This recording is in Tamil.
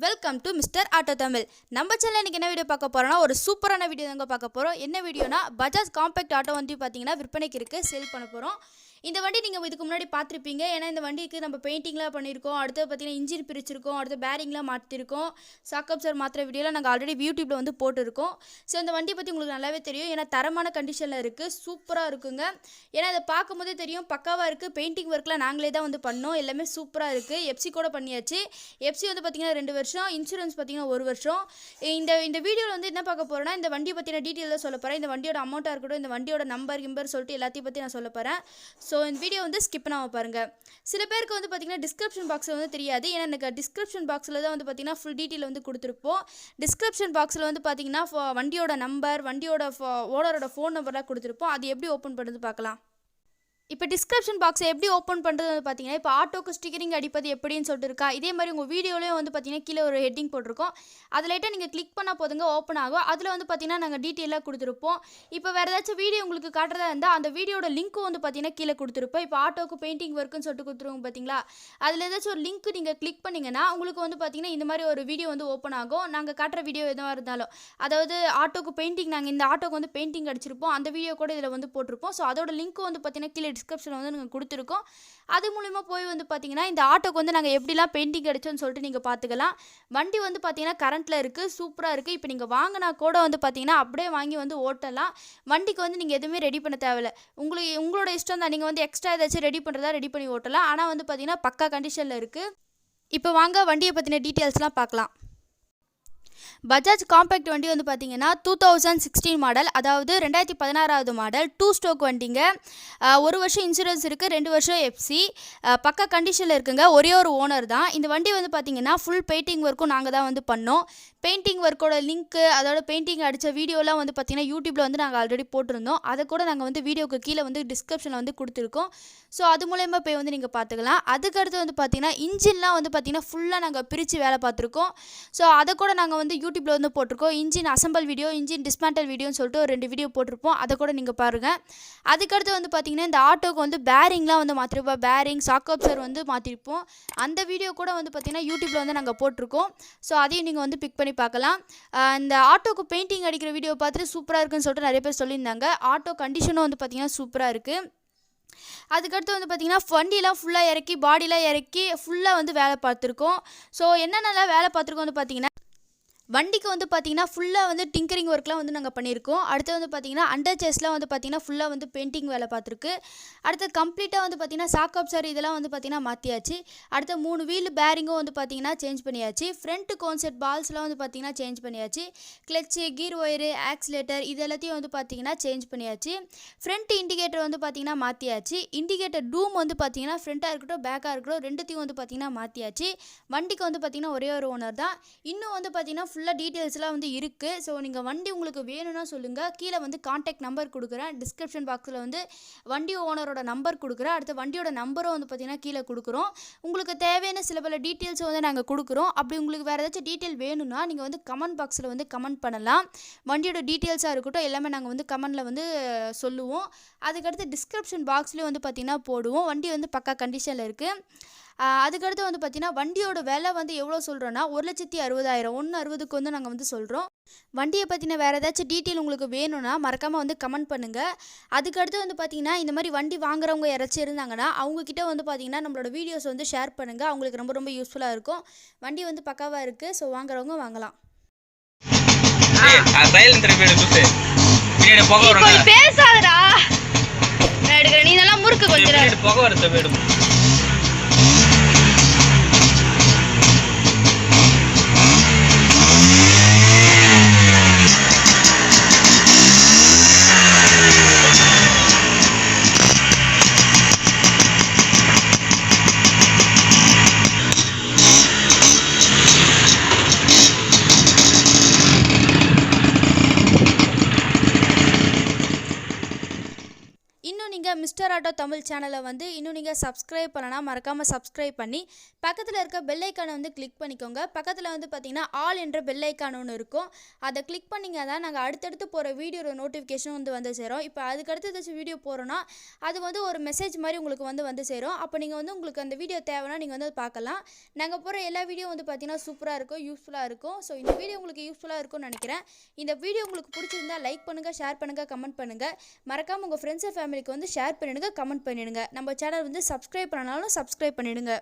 Welcome to mister auto Tamil. நம்ம சேனல் இன்னைக்கு என்ன வீடியோ பார்க்க போறோம்னா ஒரு சூப்பரான வீடியோ தாங்க பார்க்க போறோம். என்ன வீடியோனா பஜாஜ் காம்பேக்ட் ஆட்டோ வந்து பார்த்தீங்கன்னா விற்பனைக்கு இருக்கு, சேல் பண்ண போறோம். இந்த வண்டி நீங்கள் இதுக்கு முன்னாடி பார்த்துருப்பீங்க. ஏன்னா இந்த வண்டிக்கு நம்ம பெயிண்டிங்லாம் பண்ணியிருக்கோம், அடுத்து பார்த்தீங்கன்னா இன்ஜின் பிரிச்சிருக்கோம், அடுத்து பேரிங்லாம் மாற்றிருக்கோம், சாக்கப்சர் மாத்திர வீடியோலாம் நாங்கள் ஆல்ரெடி யூடியூப்பில் வந்து போட்டிருக்கோம். ஸோ இந்த வண்டி பற்றி உங்களுக்கு நல்லாவே தெரியும். ஏன்னா தரமான கண்டிஷனில் இருக்குது, சூப்பராக இருக்குங்க. ஏன்னா அதை பார்க்கும்போதே தெரியும் பக்காவாக இருக்குது. பெயிண்டிங் ஒர்க்லாம் நாங்களே தான் வந்து பண்ணோம், எல்லாமே சூப்பராக இருக்குது. எஃப்சி கூட பண்ணியாச்சு. எஃப்சி வந்து பார்த்திங்கன்னா 2 வருஷம், இன்சூரன்ஸ் பார்த்திங்கன்னா 1 வருஷம். இந்த வீடியோவில் வந்து என்ன பார்க்க போகிறேன்னா இந்த வண்டியை பற்றின டீட்டெயில் தான் சொல்ல போகிறேன். இந்த வண்டியோட அமௌண்ட்டாக இருக்கட்டும், இந்த வண்டியோட நம்பர் சொல்லிட்டு எல்லாத்தையும் பற்றி நான் சொல்ல போகிறேன். ஸோ இந்த வீடியோ வந்து ஸ்கிப் பண்ணாமல் பாருங்கள். சில பேருக்கு வந்து பார்த்திங்கன்னா டிஸ்கிரிப்ஷன் பாக்ஸில் வந்து தெரியாது. ஏன்னா எனக்கு டிஸ்கிரிப்ஷன் பாக்ஸில் தான் வந்து பார்த்திங்கன்னா ஃபுல் டீட்டெயில் வந்து கொடுத்துருப்போம். டிஸ்கிரிப்ஷன் பாக்ஸில் வந்து பார்த்திங்கன்னா வண்டியோட நம்பர், வண்டியோட ஓனரோட ஃபோன் நம்பர்லாம் கொடுத்துருப்போம். அது எப்படி ஓப்பன் பண்ணுறது பார்க்கலாம். இப்போ டிஸ்கிரிப்ஷன் பாக்ஸை எப்படி ஓப்பன் பண்ணுறது வந்து பார்த்தீங்கன்னா, இப்போ ஆட்டோக்கு ஸ்டிக்கரிங் அடிப்பது எப்படின்னு சொல்லிட்டு இருக்கா. இதே மாதிரி உங்கள் வீடியோலேயும் வந்து பார்த்தீங்கன்னா கீழே ஒரு ஹெட்டிங் போட்டிருக்கோம். அது லைட்டாக நீங்கள் கிளிக் பண்ணால் போதுங்க, ஓப்பன் ஆகும். அதில் வந்து பார்த்தீங்கன்னா நாங்கள் டீட்டெயிலாக கொடுத்துருப்போம். இப்போ வேறு ஏதாச்சும் வீடியோ உங்களுக்கு காட்டுறதா இருந்தால் அந்த வீடியோட லிங்க்கும் வந்து பார்த்தீங்கன்னா கீழே கொடுத்துருப்போம். இப்போ ஆட்டோக்கு பெயிண்டிங் ஒர்க்குன்னு சொல்லிட்டு கொடுத்துருவோம் பார்த்தீங்களா. அதில் ஏதாச்சும் ஒரு லிங்க் நீங்கள் கிளிக் பண்ணிங்கன்னா உங்களுக்கு வந்து பார்த்தீங்கன்னா இந்த மாதிரி ஒரு வீடியோ வந்து ஓப்பன் ஆகும். நாங்கள் காட்டுற வீடியோ எதுவாக இருந்தாலும், அதாவது ஆட்டோக்கு பெயிண்டிங், நாங்கள் இந்த ஆட்டோக்கு வந்து பெயிண்டிங் அடிச்சிருப்போம், அந்த வீடியோ கூட இதில் வந்து போட்டிருப்போம். ஸோ அதோட லிங்க்கும் வந்து பார்த்தீங்கன்னா கீழே டிஸ்கிரிப்ஷனில் வந்து நாங்கள் கொடுத்துருக்கோம். அது மூலிமா போய் வந்து பார்த்தீங்கன்னா இந்த ஆட்டோக்கு வந்து நாங்கள் எப்படிலாம் பெயிண்டிங் அடிச்சோன்னு சொல்லிட்டு நீங்கள் பார்த்துக்கலாம். வண்டி வந்து பார்த்தீங்கன்னா கரண்ட்டில் இருக்குது, சூப்பராக இருக்குது. இப்போ நீங்கள் வாங்கினா கூட வந்து பார்த்தீங்கன்னா அப்படியே வாங்கி வந்து ஓட்டலாம். வண்டிக்கு வந்து நீங்கள் எதுவுமே ரெடி பண்ண தேவையில்லை. உங்களோட இஷ்டம் தான். நீங்கள் வந்து எக்ஸ்ட்ரா ஏதாச்சும் ரெடி பண்ணுறதா ரெடி பண்ணி ஓட்டலாம். ஆனால் வந்து பார்த்தீங்கன்னா பக்கா கண்டிஷனில் இருக்குது. இப்போ வாங்க வண்டியை பற்றின டீட்டெயில்ஸ்லாம் பார்க்கலாம். பஜாஜ் காம்பேக்ட் வண்டி வந்து பார்த்தீங்கன்னா 2016 மாடல், அதாவது 2016 மாடல், 2 ஸ்ட்ரோக் வண்டிங்க. 1 வருஷம் இன்சூரன்ஸ் இருக்குது, 2 வருஷம் எஃப்சி, பக்கா கண்டிஷனில் இருக்குங்க. ஒரே ஒரு ஓனர் தான். இந்த வண்டி வந்து பார்த்தீங்கன்னா ஃபுல் பெயிண்டிங் ஒர்க்கும் நாங்கள் தான் வந்து பண்ணோம். பெயிண்டிங் ஒர்க்கோட லிங்க்கு, அதோட பெயிண்டிங் அடித்த வீடியோலாம் வந்து பார்த்தீங்கன்னா யூடியூப்பில் வந்து நாங்கள் ஆல்ரெடி போட்டிருந்தோம். அதை கூட நாங்கள் வந்து வீடியோக்கு கீழே வந்து டிஸ்கிரிப்ஷனில் வந்து கொடுத்துருக்கோம். ஸோ அது மூலயமா போய் வந்து நீங்கள் பார்த்துக்கலாம். அதுக்கடுத்து வந்து பார்த்தீங்கன்னா இன்ஜின்லாம் வந்து பார்த்தீங்கன்னா ஃபுல்லாக நாங்கள் பிரித்து வேலை பார்த்துருக்கோம். ஸோ அதை கூட நாங்கள் வந்து யூடியூப்பில் வந்து போட்டிருக்கோம். Engine assemble video, engine dismantle வீடியோன்னு சொல்லிட்டு ஒரு 2 வீடியோ போட்டிருப்போம். அதை கூட நீங்கள் பாருங்கள். அதுக்கடுத்து வந்து பார்த்தீங்கன்னா இந்த ஆட்டோக்கு வந்து பேரிங்லாம் வந்து மாற்றிருப்போம். பேரிங், சாக்கப்சர் வந்து மாற்றிருப்போம். அந்த வீடியோ கூட வந்து பார்த்தீங்கன்னா யூடியூப்பில் வந்து நாங்கள் போட்டிருக்கோம். ஸோ அதையும் நீங்கள் வந்து பிக் பண்ணி பார்க்கலாம். இந்த ஆட்டோக்கு பெயிண்டிங் அடிக்கிற வீடியோ பார்த்துட்டு சூப்பராக இருக்குன்னு சொல்லிட்டு நிறைய பேர் சொல்லியிருந்தாங்க. ஆட்டோ கண்டிஷனும் வந்து பார்த்தீங்கன்னா சூப்பராக இருக்குது. அதுக்கடுத்து வந்து பார்த்திங்கன்னா வண்டியெலாம் ஃபுல்லாக இறக்கி, பாடிலாம் இறக்கி ஃபுல்லாக வந்து வேலை பார்த்துருக்கோம். ஸோ என்னென்னலாம் வேலை பார்த்துருக்கோம் வந்து பார்த்திங்கன்னா, வண்டிக்கு வந்து பார்த்திங்கன்னா ஃபுல்லாக வந்து டிங்கரிங் ஒர்க்லாம் வந்து நாங்கள் பண்ணியிருக்கோம். அடுத்து வந்து பார்த்திங்கன்னா அண்டர் சேஸ்லாம் வந்து பார்த்திங்கன்னா ஃபுல்லாக வந்து பெயிண்டிங் வேலை பார்த்துருக்கு. அடுத்து கம்ப்ளீட்டாக வந்து பார்த்திங்கன்னா சாக்கப்சர் இதெல்லாம் வந்து பார்த்திங்கன்னா மாற்றியாச்சு. அடுத்த 3 வீல் பேரிங்கும் வந்து பார்த்திங்கன்னா சேஞ்ச் பண்ணியாச்சு. ஃப்ரண்ட் கோன்செட் பால்ஸ்லாம் வந்து பார்த்திங்கன்னா சேஞ்ச் பண்ணியாச்சு. கிளச்சு, கீர் ஒயரு, ஆக்சிலேட்டர் இது எல்லாத்தையும் வந்து பார்த்திங்கன்னா சேஞ்ச் பண்ணியாச்சு. ஃப்ரண்ட் இண்டிகேட்டர் வந்து பார்த்திங்கன்னா மாற்றியாச்சு. இண்டிகேட்டர் டூம் வந்து பார்த்திங்கன்னா ஃப்ரண்ட்டாக இருக்கட்டும் பேக்காக இருக்கட்டும் ரெண்டுத்தையும் வந்து பார்த்திங்கன்னா மாற்றியாச்சு. வண்டிக்கு வந்து பார்த்திங்கன்னா ஒரே ஒரு ஓனர் தான். இன்னும் வந்து பார்த்திங்கன்னா ஃபுல்லாக டீட்டெயில்ஸ்லாம் வந்து இருக்குது. ஸோ நீங்கள் வண்டி உங்களுக்கு வேணும்னா சொல்லுங்கள். கீழே வந்து கான்டாக்ட் நம்பர் கொடுக்குறேன். டிஸ்கிரிப்ஷன் பாக்ஸில் வந்து வண்டி ஓனரோட நம்பர் கொடுக்குறேன். அடுத்த வண்டியோட நம்பரும் வந்து பார்த்திங்கன்னா கீழே கொடுக்குறோம். உங்களுக்கு தேவையான சில பல டீட்டெயில்ஸும் வந்து நாங்கள் கொடுக்குறோம். அப்படி உங்களுக்கு வேறு ஏதாச்சும் டீட்டெயில் வேணும்னா நீங்கள் வந்து கமெண்ட் பாக்ஸில் வந்து கமெண்ட் பண்ணலாம். வண்டியோட டீட்டெயில்ஸாக இருக்கட்டும் எல்லாமே நாங்கள் வந்து கமெண்டில் வந்து சொல்லுவோம். அதுக்கடுத்து டிஸ்கிரிப்ஷன் பாக்ஸ்லேயும் வந்து பார்த்திங்கன்னா போடுவோம். வண்டி வந்து பக்கா கண்டிஷனில் இருக்குது. அதுக்கடுத்து வந்து பார்த்திங்கன்னா வண்டியோட விலை வந்து எவ்வளோ சொல்கிறோன்னா 1,60,000, 1,60,000க்கு வந்து நாங்கள் வந்து சொல்கிறோம். வண்டியை பற்றின வேறு ஏதாச்சும் டீட்டெயில் உங்களுக்கு வேணும்னா மறக்காமல் வந்து கமெண்ட் பண்ணுங்கள். அதுக்கடுத்து வந்து பார்த்திங்கன்னா இந்த மாதிரி வண்டி வாங்குறவங்க யாராச்சும் இருந்தாங்கன்னா அவங்கக்கிட்ட வந்து பார்த்திங்கன்னா நம்மளோட வீடியோஸ் வந்து ஷேர் பண்ணுங்கள். அவங்களுக்கு ரொம்ப ரொம்ப யூஸ்ஃபுல்லாக இருக்கும். வண்டி வந்து பக்காவாக இருக்குது. ஸோ வாங்குறவங்க வாங்கலாம். பேசாதடா, நீ நல்லா முறுக்கு கொஞ்சம் புகை வரத்த வேணும். நீங்கள் மிஸ்டர் ஆட்டோ தமிழ் சேனலை வந்து இன்னும் நீங்கள் சப்ஸ்கிரைப் பண்ணனா மறக்காமல் சப்ஸ்கிரைப் பண்ணி பக்கத்தில் இருக்க பெல் ஐக்கானை வந்து கிளிக் பண்ணிக்கோங்க. பக்கத்தில் வந்து பார்த்தீங்கன்னா ஆல் என்ற பெல் ஐக்கான் ஒன்று இருக்கும். அதை கிளிக் பண்ணிங்க தான் நாங்கள் அடுத்தடுத்து போகிற வீடியோட நோட்டிஃபிகேஷன் வந்து சேரும். இப்போ அதுக்கடுத்து ஏதாச்சும் வீடியோ போகிறோன்னா அது வந்து ஒரு மெசேஜ் மாதிரி உங்களுக்கு வந்து சேரும். அப்போ நீங்கள் வந்து உங்களுக்கு அந்த வீடியோ தேவைன்னா நீங்கள் வந்து பார்க்கலாம். நாங்கள் போகிற எல்லா வீடியோ வந்து பார்த்தீங்கன்னா சூப்பராக இருக்கும், யூஸ்ஃபுல்லாக இருக்கும். ஸோ இந்த வீடியோ உங்களுக்கு யூஸ்ஃபுல்லாக இருக்கும்னு நினைக்கிறேன். இந்த வீடியோ உங்களுக்கு பிடிச்சிருந்தா லைக் பண்ணுங்கள், ஷேர் பண்ணுங்கள், கமெண்ட் பண்ணுங்கள். மறக்காமல் உங்கள் ஃப்ரெண்ட்ஸ் அண்ட் ஃபேமிலிக்கு வந்து ஷேர் பண்ணிடுங்க, கமெண்ட் பண்ணிடுங்க. நம்ம சேனல் வந்து சப்ஸ்கிரைப் பண்ணாலும் சப்ஸ்கிரைப் பண்ணிடுங்க.